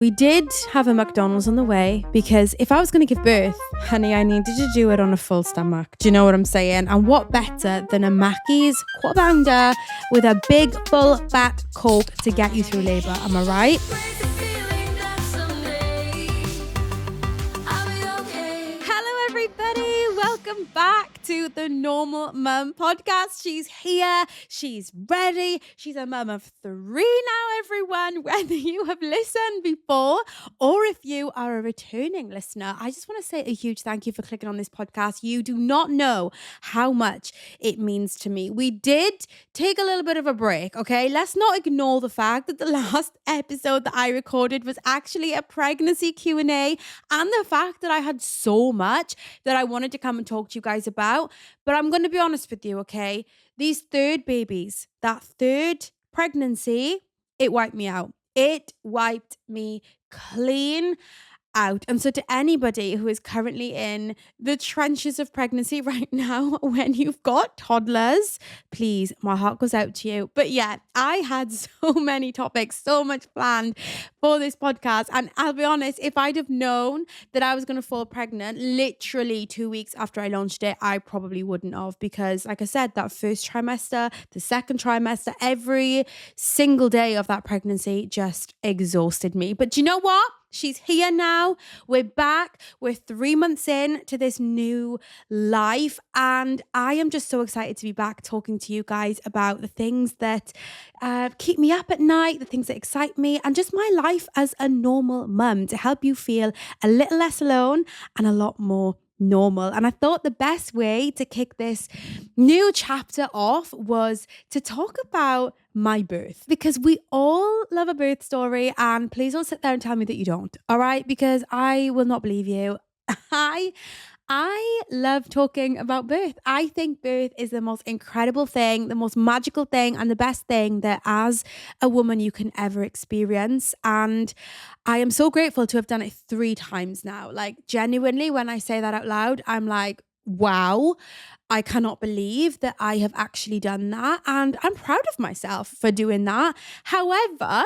We did have a McDonald's on the way because if I was going to give birth, honey, I needed to do it on a full stomach. Do you know what I'm saying? And what better than a Mackey's quarter pounder with a big full fat Coke to get you through labour? Am I right? Hello, everybody. Welcome back to the Normal Mum podcast. She's here. She's ready. She's a mum of 3 now, everyone. Whether you have listened before or if you are a returning listener, I just want to say a huge thank you for clicking on this podcast. You do not know how much it means to me. We did take a little bit of a break, okay? Let's not ignore the fact that the last episode that I recorded was actually a pregnancy Q&A and the fact that I had so much that I wanted to come and talk to you guys about. But I'm going to be honest with you, okay? These third babies, that third pregnancy, it wiped me out. It wiped me clean out. And so to anybody who is currently in the trenches of pregnancy right now, when you've got toddlers, please, my heart goes out to you. But yeah, I had so many topics, so much planned for this podcast. And I'll be honest, if I'd have known that I was going to fall pregnant literally 2 weeks after I launched it, I probably wouldn't have, because like I said, that first trimester, the second trimester, every single day of that pregnancy just exhausted me. But do you know what? She's here now. We're back. We're 3 months in to this new life. And I am just so excited to be back talking to you guys about the things that keep me up at night, the things that excite me, and just my life as a normal mum, to help you feel a little less alone and a lot more normal. And I thought the best way to kick this new chapter off was to talk about my birth, because we all love a birth story, and please don't sit there and tell me that you don't, all right? Because I will not believe you. I love talking about birth. I think birth is the most incredible thing, the most magical thing, and the best thing that as a woman you can ever experience. And I am so grateful to have done it 3 times now. Like, genuinely, when I say that out loud, I'm like, wow, I cannot believe that I have actually done that. And I'm proud of myself for doing that. However,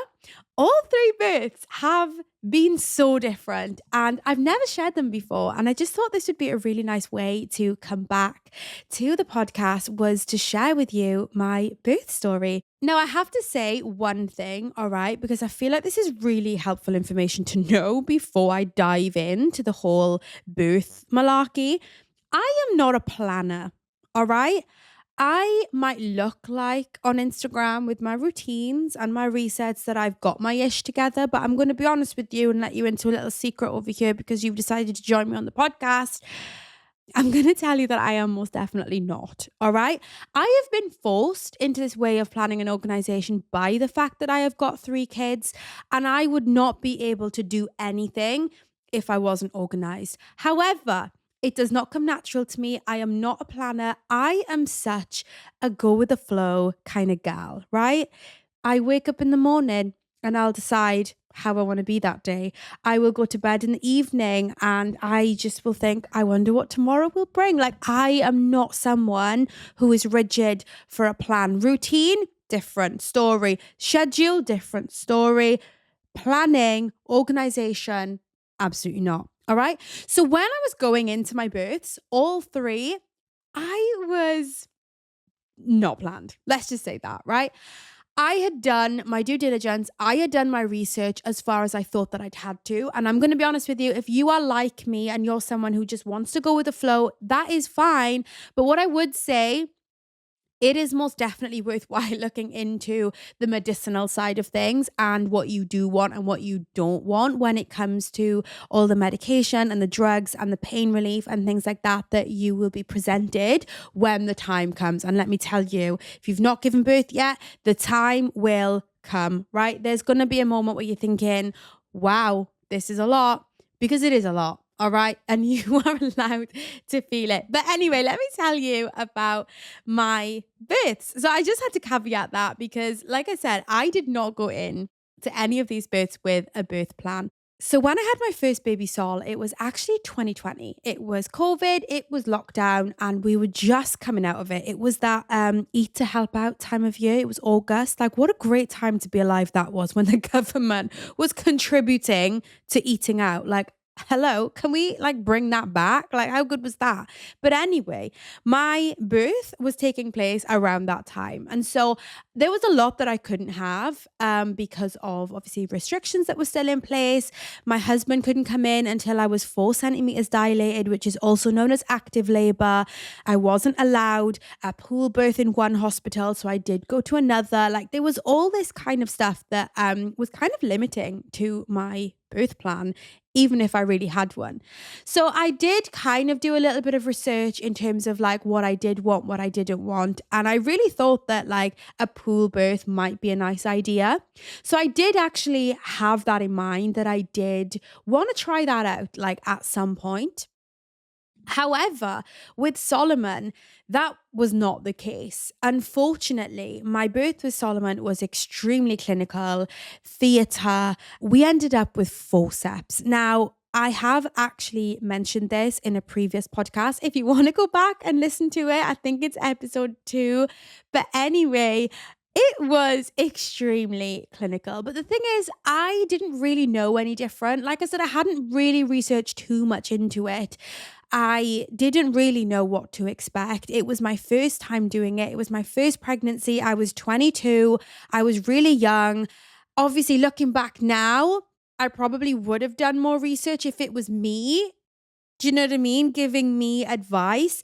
all 3 births have been so different, and I've never shared them before. And I just thought this would be a really nice way to come back to the podcast, was to share with you my birth story. Now, I have to say one thing, all right, because I feel like this is really helpful information to know before I dive into the whole birth malarkey. I am not a planner, all right? I might look like on Instagram with my routines and my resets that I've got my ish together, but I'm going to be honest with you and let you into a little secret over here, because you've decided to join me on the podcast. I'm going to tell you that I am most definitely not, all right? I have been forced into this way of planning an organization by the fact that I have got 3 kids, and I would not be able to do anything if I wasn't organized. However, it does not come natural to me. I am not a planner. I am such a go with the flow kind of gal, right? I wake up in the morning and I'll decide how I want to be that day. I will go to bed in the evening and I just will think, I wonder what tomorrow will bring. Like, I am not someone who is rigid for a plan. Routine, different story. Schedule, different story. Planning, organization, absolutely not. All right. So when I was going into my births, all 3, I was not planned. Let's just say that, right? I had done my due diligence. I had done my research as far as I thought that I'd had to. And I'm going to be honest with you, if you are like me and you're someone who just wants to go with the flow, that is fine. But what I would say, it is most definitely worthwhile looking into the medicinal side of things and what you do want and what you don't want when it comes to all the medication and the drugs and the pain relief and things like that you will be presented when the time comes. And let me tell you, if you've not given birth yet, the time will come, right? There's going to be a moment where you're thinking, wow, this is a lot, because it is a lot. All right. And you are allowed to feel it. But anyway, let me tell you about my births. So I just had to caveat that because, like I said, I did not go in to any of these births with a birth plan. So when I had my first baby Sol, it was actually 2020. It was COVID, it was lockdown, and we were just coming out of it. It was that eat to help out time of year. It was August. Like, what a great time to be alive that was, when the government was contributing to eating out. Like, hello, can we like bring that back? Like, how good was that? But anyway, my birth was taking place around that time. And so there was a lot that I couldn't have because of obviously restrictions that were still in place. My husband couldn't come in until I was 4 centimeters dilated, which is also known as active labor. I wasn't allowed a pool birth in one hospital, so I did go to another. Like, there was all this kind of stuff that was kind of limiting to my birth plan, even if I really had one. So I did kind of do a little bit of research in terms of like what I did want, what I didn't want. And I really thought that like a pool birth might be a nice idea. So I did actually have that in mind, that I did want to try that out like at some point. However, with Solomon, that was not the case. Unfortunately, my birth with Solomon was extremely clinical, theatre. We ended up with forceps. Now, I have actually mentioned this in a previous podcast. If you want to go back and listen to it, I think it's episode 2. But anyway, it was extremely clinical. But the thing is, I didn't really know any different. Like I said, I hadn't really researched too much into it. I didn't really know what to expect. It was my first time doing it. It was my first pregnancy. I was 22. I was really young. Obviously, looking back now, I probably would have done more research if it was me. Do you know what I mean? Giving me advice.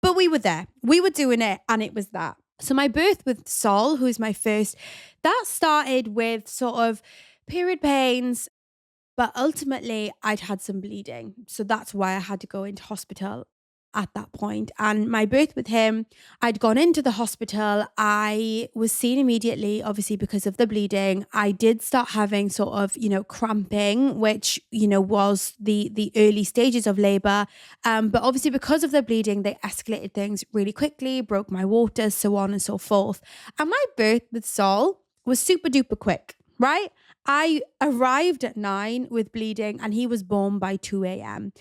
But we were there. We were doing it, and it was that. So my birth with Sol, who is my first, that started with sort of period pains, but ultimately, I'd had some bleeding. So that's why I had to go into hospital at that point. And my birth with him, I'd gone into the hospital. I was seen immediately, obviously, because of the bleeding. I did start having sort of, cramping, which, was the early stages of labor. But obviously, because of the bleeding, they escalated things really quickly, broke my waters, so on and so forth. And my birth with Sol was super duper quick, right? I arrived at 9 with bleeding, and he was born by 2 a.m.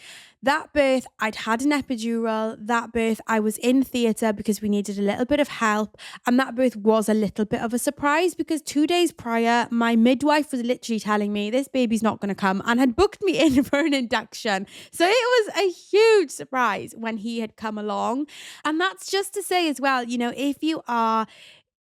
That birth, I'd had an epidural. That birth, I was in theatre because we needed a little bit of help. And that birth was a little bit of a surprise because 2 days prior, my midwife was literally telling me this baby's not going to come, and had booked me in for an induction. So it was a huge surprise when he had come along. And that's just to say as well, if you are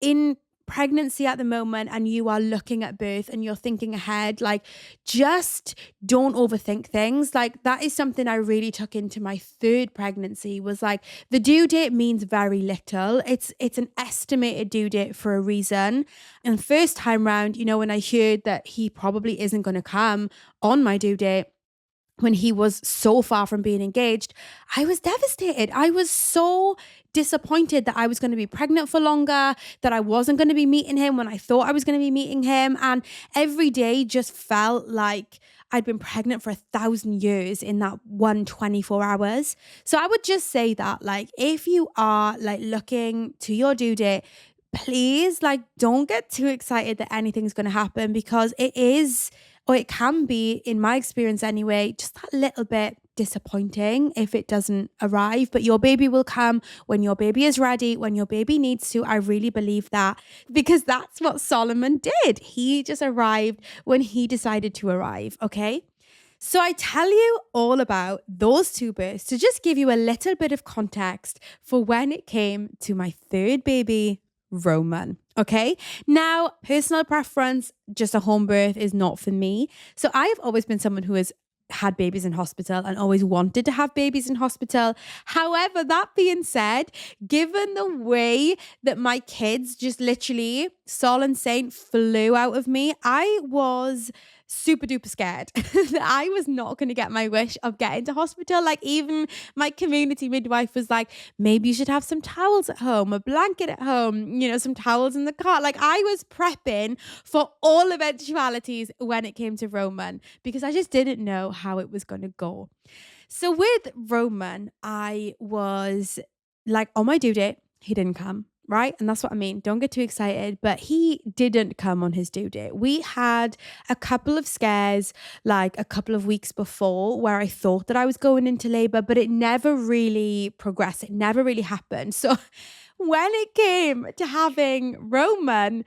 in pregnancy at the moment and you are looking at birth and you're thinking ahead, like, just don't overthink things. Like, that is something I really took into my third pregnancy, was like, the due date means very little. It's an estimated due date for a reason. And first time round, when I heard that he probably isn't going to come on my due date, when he was so far from being engaged, I was devastated. I was so disappointed that I was going to be pregnant for longer, that I wasn't going to be meeting him when I thought I was going to be meeting him. And every day just felt like I'd been pregnant for 1,000 years in that 24 hours. So I would just say that, like, if you are like looking to your due date, please, like, don't get too excited that anything's going to happen, because it is, or it can be, in my experience anyway, just that little bit disappointing if it doesn't arrive. But your baby will come when your baby is ready, when your baby needs to. I really believe that, because that's what Solomon did. He just arrived when he decided to arrive, okay? So I tell you all about those 2 births to just give you a little bit of context for when it came to my third baby, Roman. Okay. Now, personal preference, just a home birth is not for me. So I've always been someone who has had babies in hospital and always wanted to have babies in hospital. However, that being said, given the way that my kids just literally, Sol and Saint, flew out of me, I was super duper scared that I was not going to get my wish of getting to hospital. Like, even my community midwife was like, maybe you should have some towels at home, a blanket at home, some towels in the car. Like, I was prepping for all eventualities when it came to Roman, because I just didn't know how it was going to go. So with Roman, I was like, on my due date, he didn't come. right? And that's what I mean. Don't get too excited. But he didn't come on his due date. We had a couple of scares like a couple of weeks before where I thought that I was going into labor, but it never really progressed. It never really happened. So when it came to having Roman,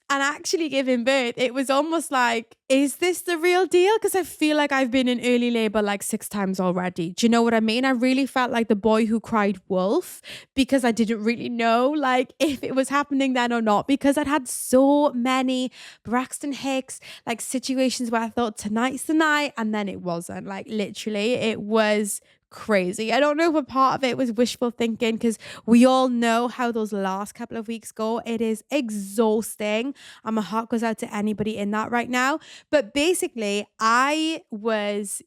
and actually giving birth, it was almost like, is this the real deal? Because I feel like I've been in early labor like 6 times already. Do you know what I mean? I really felt like the boy who cried wolf because I didn't really know like if it was happening then or not, because I'd had so many Braxton Hicks like situations where I thought tonight's the night and then it wasn't. Like literally, it was crazy. I don't know if a part of it was wishful thinking because we all know how those last couple of weeks go. It is exhausting, and my heart goes out to anybody in that right now. But basically, I was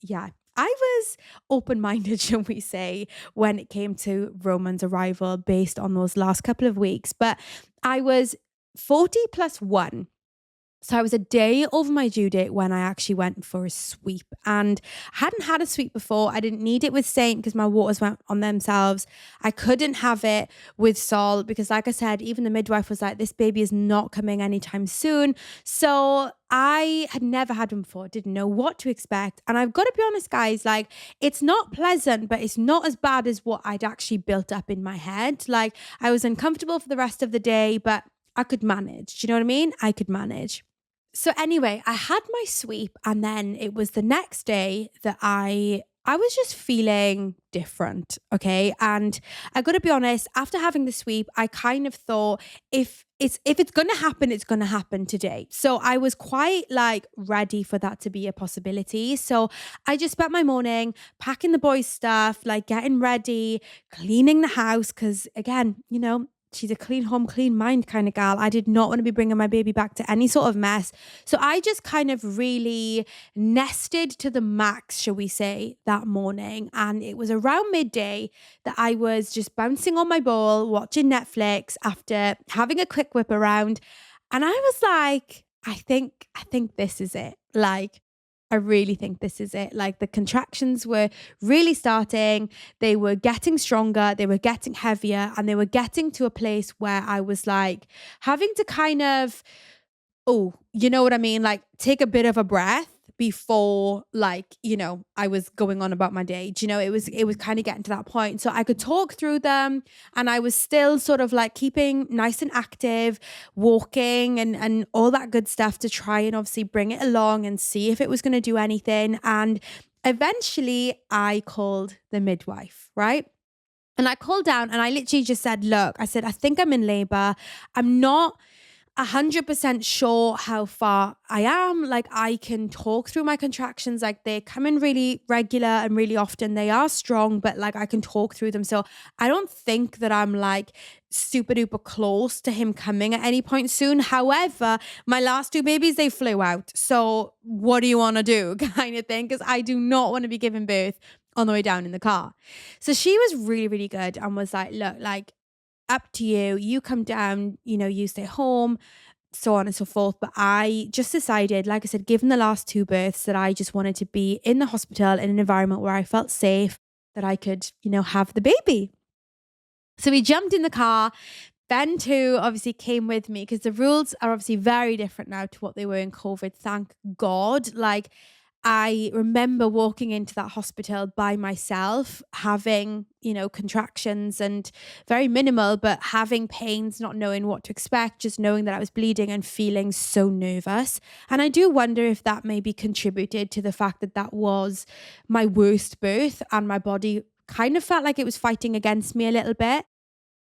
open-minded, shall we say, when it came to Roman's arrival based on those last couple of weeks. But I was 40 plus 1. So I was a day over my due date when I actually went for a sweep, and I hadn't had a sweep before. I didn't need it with Saint because my waters went on themselves. I couldn't have it with Sol because, like I said, even the midwife was like, this baby is not coming anytime soon. So I had never had one before, didn't know what to expect. And I've got to be honest, guys, like it's not pleasant, but it's not as bad as what I'd actually built up in my head. Like I was uncomfortable for the rest of the day, but I could manage. Do you know what I mean? I could manage. So anyway, I had my sweep, and then it was the next day that I was just feeling different, okay? And I got to be honest, after having the sweep, I kind of thought if it's going to happen, it's going to happen today. So I was quite like ready for that to be a possibility. So I just spent my morning packing the boys' stuff, like getting ready, cleaning the house cuz again, she's a clean home, clean mind kind of gal. I did not want to be bringing my baby back to any sort of mess. So I just kind of really nested to the max, shall we say, that morning. And it was around midday that I was just bouncing on my ball, watching Netflix after having a quick whip around. And I was like, I think this is it. Like, I really think this is it. Like the contractions were really starting. They were getting stronger. They were getting heavier, and they were getting to a place where I was like having to kind of, oh, you know what I mean? Like take a bit of a breath before I was going on about my day. Do you know, it was kind of getting to that point. So I could talk through them, and I was still sort of like keeping nice and active, walking and all that good stuff to try and obviously bring it along and see if it was going to do anything. And eventually I called the midwife, right? And I called down and I literally just said, look, I said, I think I'm in labor. I'm not 100% sure how far I am. Like I can talk through my contractions. Like they come in really regular and really often. They are strong, but like I can talk through them. So I don't think that I'm like super duper close to him coming at any point soon. However, my last 2 babies, they flew out. So what do you want to do kind of thing? Because I do not want to be giving birth on the way down in the car. So she was really, really good and was like, look, like, up to you. You come down, you stay home, so on and so forth. But I just decided, like I said, given the last 2 births, that I just wanted to be in the hospital in an environment where I felt safe, that I could, have the baby. So we jumped in the car. Ben too obviously came with me because the rules are obviously very different now to what they were in COVID. Thank God. Like I remember walking into that hospital by myself, having, contractions and very minimal, but having pains, not knowing what to expect, just knowing that I was bleeding and feeling so nervous. And I do wonder if that maybe contributed to the fact that that was my worst birth and my body kind of felt like it was fighting against me a little bit.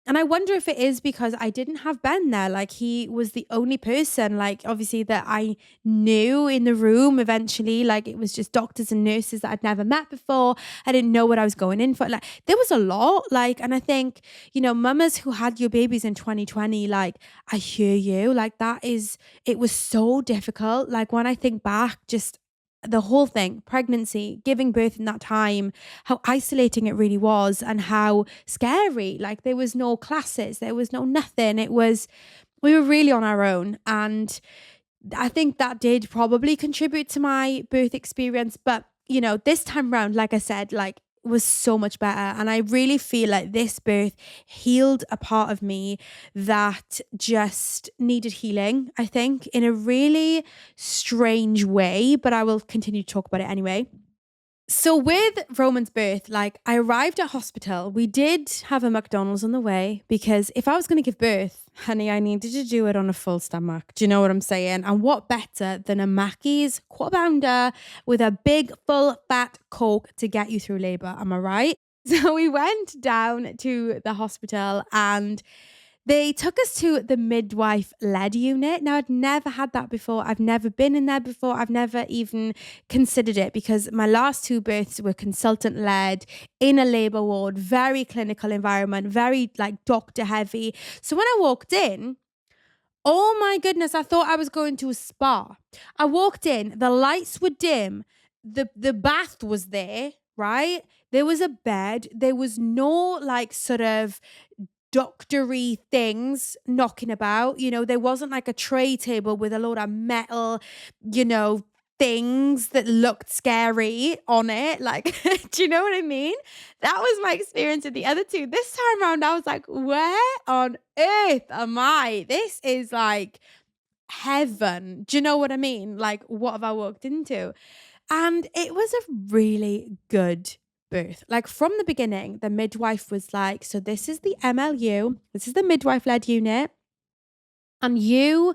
And I wonder if it is because I didn't have Ben there. Like he was the only person, like obviously that I knew in the room eventually. Like it was just doctors and nurses that I'd never met before. I didn't know what I was going in for. Like there was a lot. Like, and I think, mamas who had your babies in 2020, like I hear you. Like it was so difficult. Like when I think back, just the whole thing, pregnancy, giving birth in that time, how isolating it really was and how scary. Like there was no classes, there was no nothing. We were really on our own. And I think that did probably contribute to my birth experience. But, this time round, like I said, like was so much better. And I really feel like this birth healed a part of me that just needed healing, I think, in a really strange way. But I will continue to talk about it anyway. So with Roman's birth, like I arrived at hospital. We did have a McDonald's on the way because if I was going to give birth, honey, I needed to do it on a full stomach. Do you know what I'm saying? And what better than a Mackey's quarter pounder with a big full fat Coke to get you through labor? Am I right? So we went down to the hospital and they took us to the midwife led unit. Now, I'd never had that before. I've never been in there before. I've never even considered it because my last two births were consultant led in a labor ward, very clinical environment, very like doctor heavy. So when I walked in, oh my goodness, I thought I was going to a spa. I walked in, the lights were dim, the bath was there, right? There was a bed. There was no like sort of doctory things knocking about. There wasn't like a tray table with a load of metal, things that looked scary on it. Like, do you know what I mean? That was my experience with the other two. This time around, I was like, where on earth am I? This is like heaven. Do you know what I mean? Like, what have I walked into? And it was a really good birth. Like from the beginning, the midwife was like, so this is the MLU, this is the midwife led unit, and you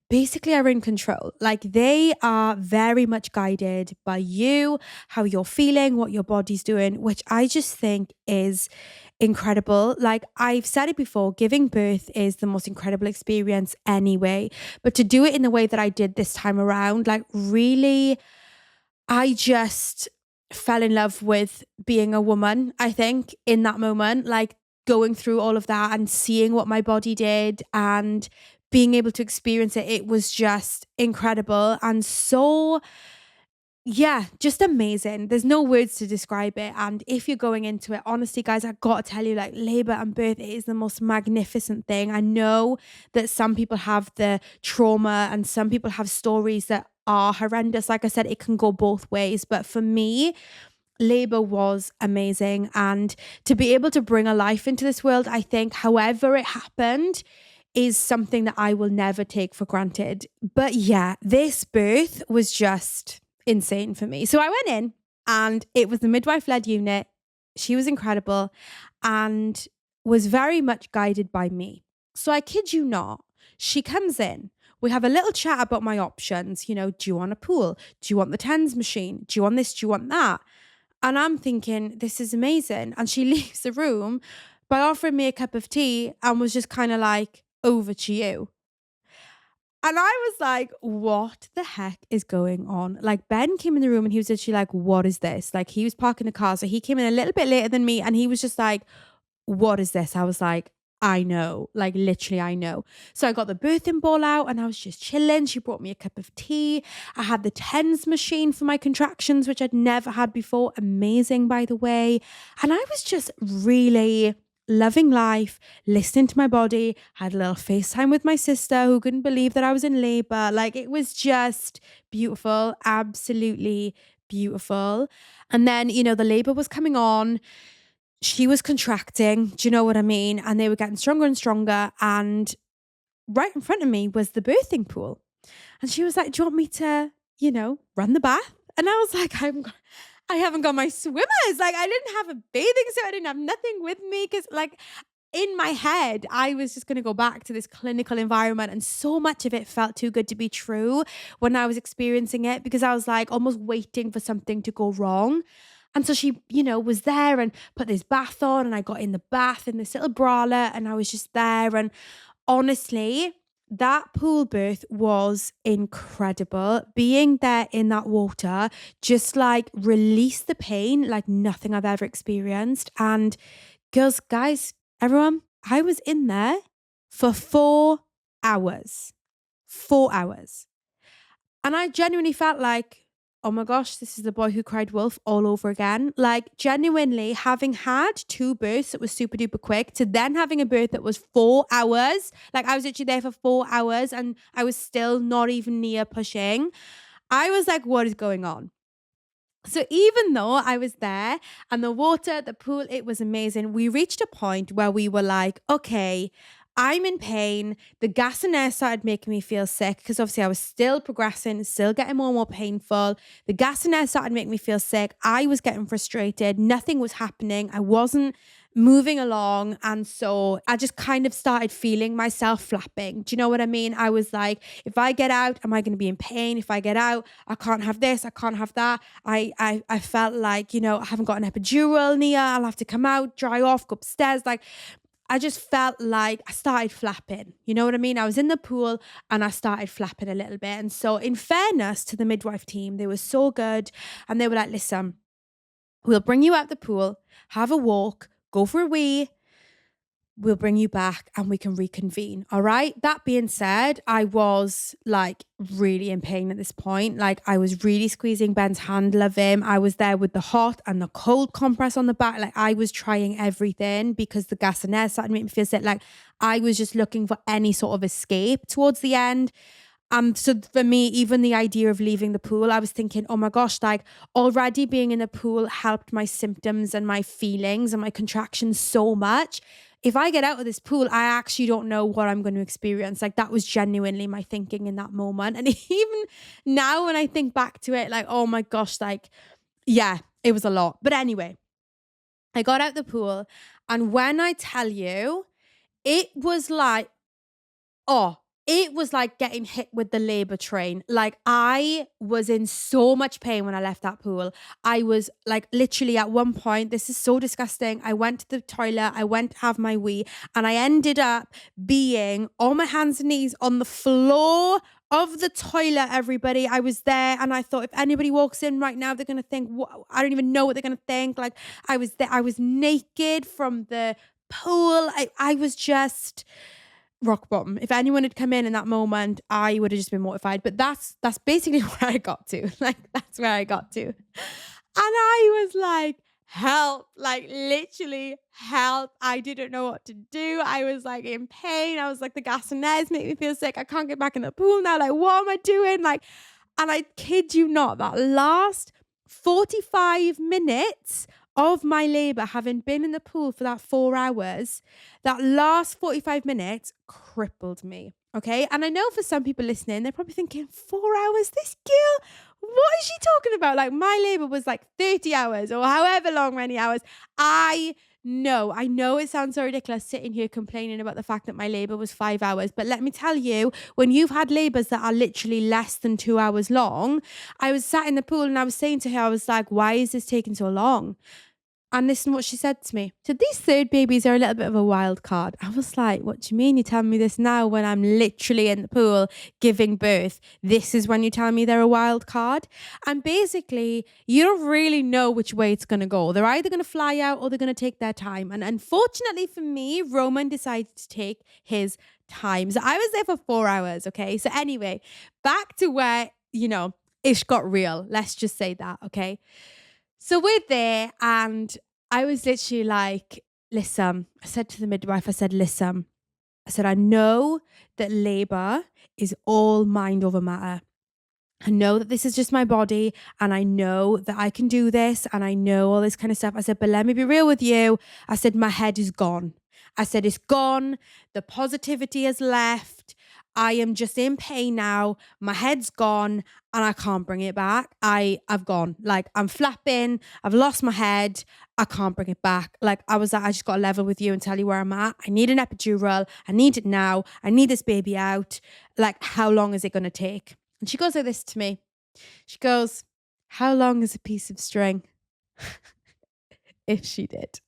basically are in control. Like they are very much guided by you, how you're feeling, what your body's doing, which I just think is incredible. Like I've said it before, giving birth is the most incredible experience anyway, but to do it in the way that I did this time around, like really, I just fell in love with being a woman, I think, in that moment, like going through all of that and seeing what my body did and being able to experience it. It was just incredible and so, yeah, just amazing. There's no words to describe it. And if you're going into it, honestly, guys, I got to tell you, like labor and birth, it is the most magnificent thing. I know that some people have the trauma and some people have stories that are horrendous. Like I said, it can go both ways. But for me, labor was amazing. And to be able to bring a life into this world, I think, however it happened, is something that I will never take for granted. But yeah, this birth was just insane for me. So I went in and it was the midwife led unit. She was incredible and was very much guided by me. So I kid you not, she comes in. We have a little chat about my options. Do you want a pool? Do you want the TENS machine? Do you want this? Do you want that? And I'm thinking, this is amazing. And she leaves the room by offering me a cup of tea and was just kind of like, over to you. And I was like, what the heck is going on? Like Ben came in the room and he was literally like, what is this? Like he was parking the car. So he came in a little bit later than me and he was just like, what is this? I was like, I know, like literally I know. So I got the birthing ball out and I was just chilling. She brought me a cup of tea. I had the TENS machine for my contractions, which I'd never had before. Amazing, by the way. And I was just really loving life, listening to my body, had a little FaceTime with my sister who couldn't believe that I was in labor. Like it was just beautiful, absolutely beautiful. And then, the labor was coming on. She was contracting, do you know what I mean? And they were getting stronger and stronger. And right in front of me was the birthing pool. And she was like, do you want me to, run the bath? And I was like, I haven't got my swimmers. Like I didn't have a bathing suit. I didn't have nothing with me. Cause like in my head, I was just going to go back to this clinical environment. And so much of it felt too good to be true when I was experiencing it because I was like almost waiting for something to go wrong. And so she, was there and put this bath on and I got in the bath in this little bralette and I was just there. And honestly, that pool birth was incredible. Being there in that water just like released the pain like nothing I've ever experienced. And girls, guys, everyone, I was in there for 4 hours. 4 hours. And I genuinely felt like, oh my gosh, this is the boy who cried wolf all over again. Like genuinely having had 2 births that was super duper quick to then having a birth that was 4 hours. Like I was actually there for 4 hours and I was still not even near pushing. I was like, what is going on? So even though I was there and the water, the pool, it was amazing, we reached a point where we were like, okay, I'm in pain. The gas and air started making me feel sick because obviously I was still progressing, still getting more and more painful. The gas and air started making me feel sick. I was getting frustrated. Nothing was happening. I wasn't moving along. And so I just kind of started feeling myself flapping. Do you know what I mean? I was like, if I get out, am I going to be in pain? If I get out, I can't have this, I can't have that. I felt like, I haven't got an epidural near. I'll have to come out, dry off, go upstairs. Like, I just felt like I started flapping. You know what I mean? I was in the pool and I started flapping a little bit. And so, in fairness to the midwife team, they were so good. And they were like, listen, we'll bring you out the pool, have a walk, go for a wee, we'll bring you back and we can reconvene. All right. That being said, I was like really in pain at this point. Like I was really squeezing Ben's hand, love him. I was there with the hot and the cold compress on the back. Like I was trying everything because the gas and air started to make me feel sick. Like I was just looking for any sort of escape towards the end. So for me, even the idea of leaving the pool, I was thinking, oh my gosh, like already being in the pool helped my symptoms and my feelings and my contractions so much. If I get out of this pool, I actually don't know what I'm going to experience. Like that was genuinely my thinking in that moment. And even now when I think back to it, like, oh my gosh, like, yeah, it was a lot. But anyway, I got out the pool. And when I tell you, it was like, oh, it was like getting hit with the labor train. Like I was in so much pain when I left that pool. I was like literally at one point, this is so disgusting. I went to the toilet, I went to have my wee, and I ended up being on my hands and knees on the floor of the toilet, everybody. I was there and I thought if anybody walks in right now, they're going to think, I don't even know what they're going to think. Like I was there, I was naked from the pool. I was just rock bottom. If anyone had come in that moment, I would have just been mortified. But that's basically where I got to. Like that's where I got to. And I was like, help, like literally help. I didn't know what to do. I was like in pain. I was like, the gas and airs make me feel sick. I can't get back in the pool now. Like, what am I doing? Like, and I kid you not, that last 45 minutes of my labor, having been in the pool for that 4 hours, that last 45 minutes crippled me. Okay. And I know for some people listening, they're probably thinking, 4 hours? This girl, what is she talking about? Like my labor was like 30 hours or however long, many hours. I know it sounds so ridiculous sitting here complaining about the fact that my labor was 5 hours. But let me tell you, when you've had labors that are literally less than 2 hours long, I was sat in the pool and I was saying to her, I was like, why is this taking so long? And listen what she said to me. So these third babies are a little bit of a wild card. I was like, what do you mean you're telling me this now when I'm literally in the pool giving birth? This is when you tell me they're a wild card? And basically, you don't really know which way it's going to go. They're either going to fly out or they're going to take their time. And unfortunately for me, Roman decided to take his time. So I was there for 4 hours, okay? So anyway, back to where, ish got real. Let's just say that, okay? So we're there and I was literally like, listen, I said to the midwife, listen, I know that labor is all mind over matter. I know that this is just my body and I know that I can do this and I know all this kind of stuff. I said, but let me be real with you. I said, my head is gone. I said, it's gone. The positivity has left. I am just in pain now. My head's gone and I can't bring it back. I've gone. Like I'm flapping. I've lost my head. I can't bring it back. Like I was like, I just got to level with you and tell you where I'm at. I need an epidural. I need it now. I need this baby out. Like how long is it going to take? And she goes like this to me. She goes, how long is a piece of string? If she did.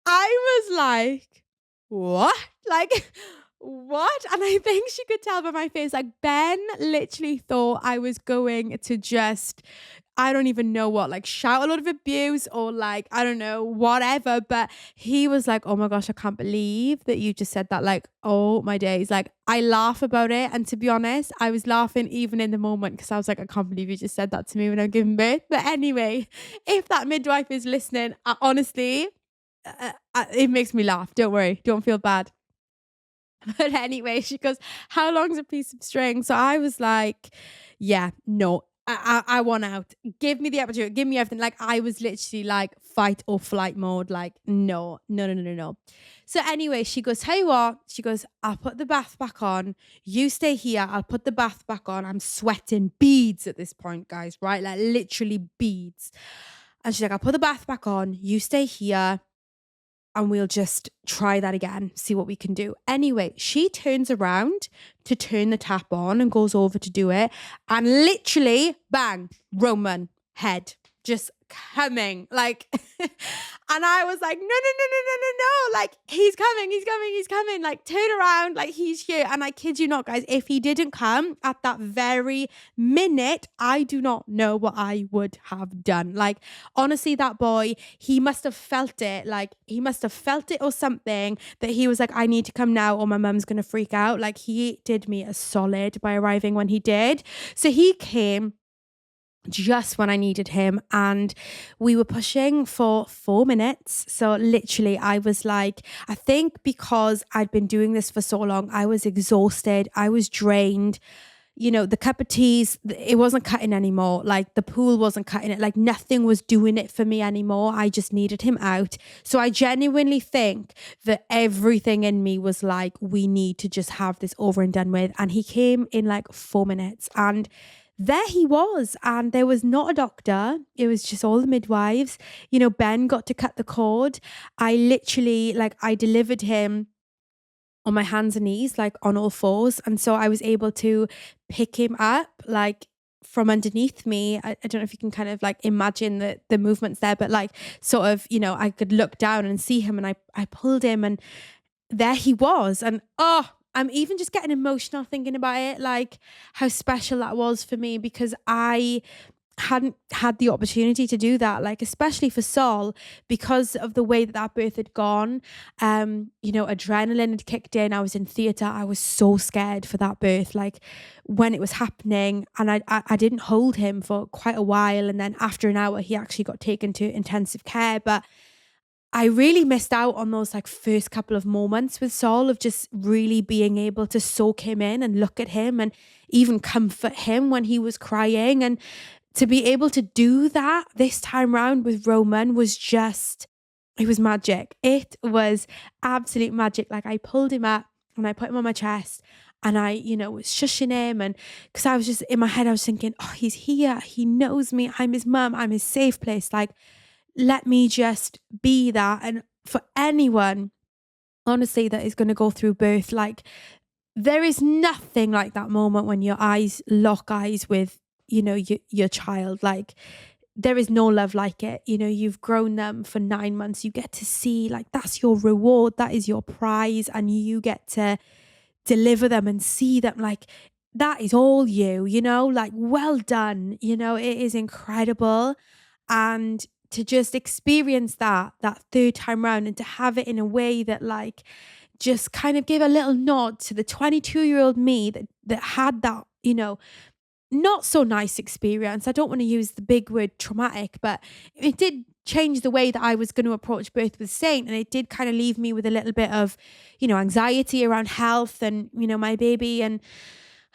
I was like, what? Like, what? And I think she could tell by my face, like Ben literally thought I was going to just, I don't even know what, like shout a lot of abuse or like, I don't know, whatever. But he was like, oh my gosh, I can't believe that you just said that. Like, oh my days. Like I laugh about it. And to be honest, I was laughing even in the moment because I was like, I can't believe you just said that to me when I'm giving birth. But anyway, if that midwife is listening, honestly, it makes me laugh. Don't worry. Don't feel bad. But anyway, she goes, how long's a piece of string? So I was like, yeah, no. I want out. Give me the opportunity. Give me everything. Like I was literally like fight or flight mode. Like no, no, no, no, no, no. So anyway, she goes, tell you what, she goes, I'll put the bath back on. You stay here. I'll put the bath back on. I'm sweating beads at this point, guys, right? Like literally beads. And she's like, I'll put the bath back on. You stay here and we'll just try that again, see what we can do. Anyway, she turns around to turn the tap on and goes over to do it. And literally, bang, Roman head just coming. Like, and I was like, no, no, no, no, no, no, no. Like, he's coming, he's coming, he's coming. Like, turn around, like, he's here. And I kid you not, guys, if he didn't come at that very minute, I do not know what I would have done. Like, honestly, that boy, he must have felt it. Like, he must have felt it or something that he was like, I need to come now or my mum's going to freak out. Like, he did me a solid by arriving when he did. So he came just when I needed him, and we were pushing for 4 minutes. So literally I was like, I think because I'd been doing this for so long, I was exhausted, I was drained. You know, the cup of teas, it wasn't cutting anymore. Like the pool wasn't cutting it. Like nothing was doing it for me anymore. I just needed him out. So I genuinely think that everything in me was like, we need to just have this over and done with. And he came in like 4 minutes, and there he was. And there was not a doctor. It was just all the midwives. You know, Ben got to cut the cord. I literally, like, I delivered him on my hands and knees, like on all fours. And so I was able to pick him up, like from underneath me. I don't know if you can kind of like imagine the movements there, but like sort of, you know, I could look down and see him, and I pulled him, and there he was. And oh, I'm even just getting emotional thinking about it, like how special that was for me, because I hadn't had the opportunity to do that, like especially for Sol, because of the way that birth had gone. You know, adrenaline had kicked in. I was in theatre. I was so scared for that birth, like when it was happening, and I didn't hold him for quite a while, and then after an hour he actually got taken to intensive care. But I really missed out on those like first couple of moments with Sol, of just really being able to soak him in and look at him and even comfort him when he was crying. And to be able to do that this time round with Roman was just, it was magic. It was absolute magic. Like I pulled him up and I put him on my chest, and I, you know, was shushing him. And because I was just in my head, I was thinking, oh, he's here. He knows me. I'm his mum. I'm his safe place. Like, let me just be that. And for anyone, honestly, that is going to go through birth, like there is nothing like that moment when your eyes lock eyes with, you know, your child. Like there is no love like it. You know, you've grown them for 9 months. You get to see, like, that's your reward. That is your prize. And you get to deliver them and see them. Like, that is all you know, like, well done. You know, it is incredible. And to just experience that third time round, and to have it in a way that like just kind of gave a little nod to the 22-year-old me that had that, you know, not so nice experience. I don't want to use the big word traumatic, but it did change the way that I was going to approach birth with Saint. And it did kind of leave me with a little bit of, you know, anxiety around health and, you know, my baby and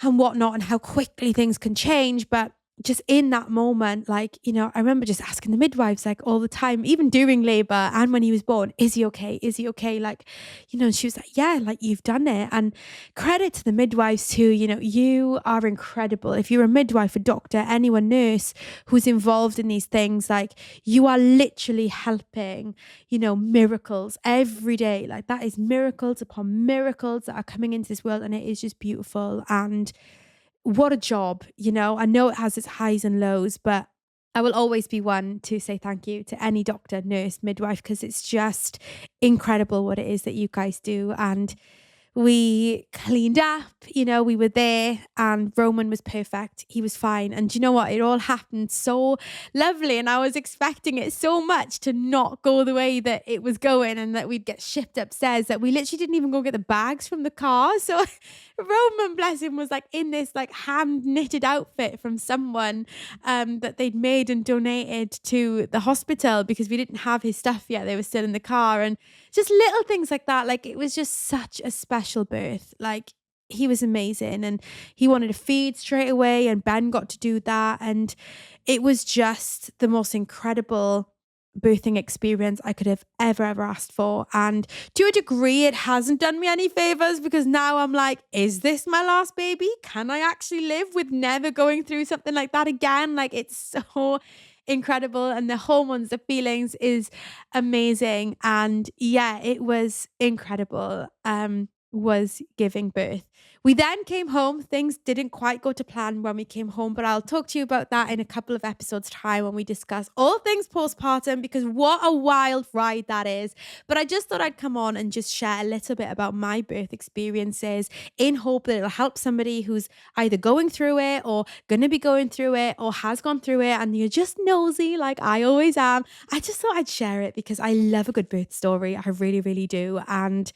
whatnot, and how quickly things can change. But just in that moment, like, you know, I remember just asking the midwives like all the time, even during labor and when he was born, is he okay? Is he okay? Like, you know, and she was like, yeah, like you've done it. And credit to the midwives too. You know, you are incredible. If you're a midwife, a doctor, anyone, nurse who's involved in these things, like you are literally helping, you know, miracles every day. Like that is miracles upon miracles that are coming into this world. And it is just beautiful. And what a job, you know. I know it has its highs and lows, but I will always be one to say thank you to any doctor, nurse, midwife, because it's just incredible what it is that you guys do. And we cleaned up, you know, we were there, and Roman was perfect. He was fine. And do you know what? It all happened so lovely. And I was expecting it so much to not go the way that it was going, and that we'd get shipped upstairs, that we literally didn't even go get the bags from the car. So Roman, bless him, was like in this like hand knitted outfit from someone that they'd made and donated to the hospital, because we didn't have his stuff yet. They were still in the car. And just little things like that. Like it was just such a special birth. Like he was amazing, and he wanted to feed straight away, and Ben got to do that. And it was just the most incredible birthing experience I could have ever asked for. And to a degree, it hasn't done me any favors, because now I'm like, is this my last baby? Can I actually live with never going through something like that again? Like, it's so incredible. And the hormones, the feelings is amazing. And yeah, it was incredible. Was giving birth. We then came home. Things didn't quite go to plan when we came home, but I'll talk to you about that in a couple of episodes' time when we discuss all things postpartum, because what a wild ride that is. But I just thought I'd come on and just share a little bit about my birth experiences, in hope that it'll help somebody who's either going through it or going to be going through it or has gone through it, and you're just nosy like I always am. I just thought I'd share it because I love a good birth story. I really do. And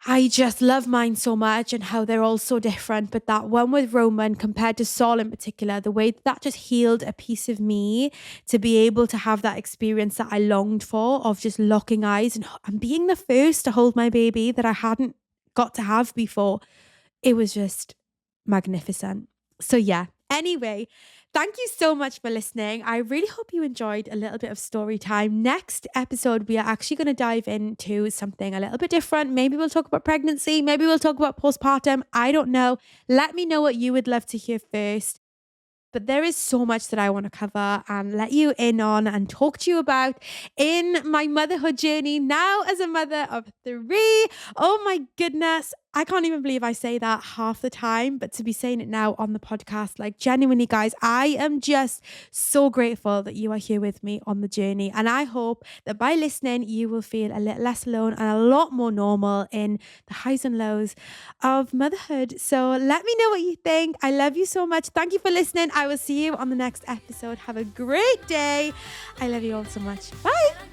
I just love mine so much, and how they're all so different. But that one with Roman compared to Saul in particular, the way that just healed a piece of me to be able to have that experience that I longed for, of just locking eyes and being the first to hold my baby that I hadn't got to have before. It was just magnificent. So yeah, anyway, thank you so much for listening. I really hope you enjoyed a little bit of story time. Next episode, we are actually going to dive into something a little bit different. Maybe we'll talk about pregnancy. Maybe we'll talk about postpartum. I don't know. Let me know what you would love to hear first. But there is so much that I want to cover and let you in on and talk to you about in my motherhood journey now as a mother of 3. Oh my goodness. I can't even believe I say that half the time, but to be saying it now on the podcast, like genuinely, guys, I am just so grateful that you are here with me on the journey. And I hope that by listening, you will feel a little less alone and a lot more normal in the highs and lows of motherhood. So let me know what you think. I love you so much. Thank you for listening. I will see you on the next episode. Have a great day. I love you all so much. Bye.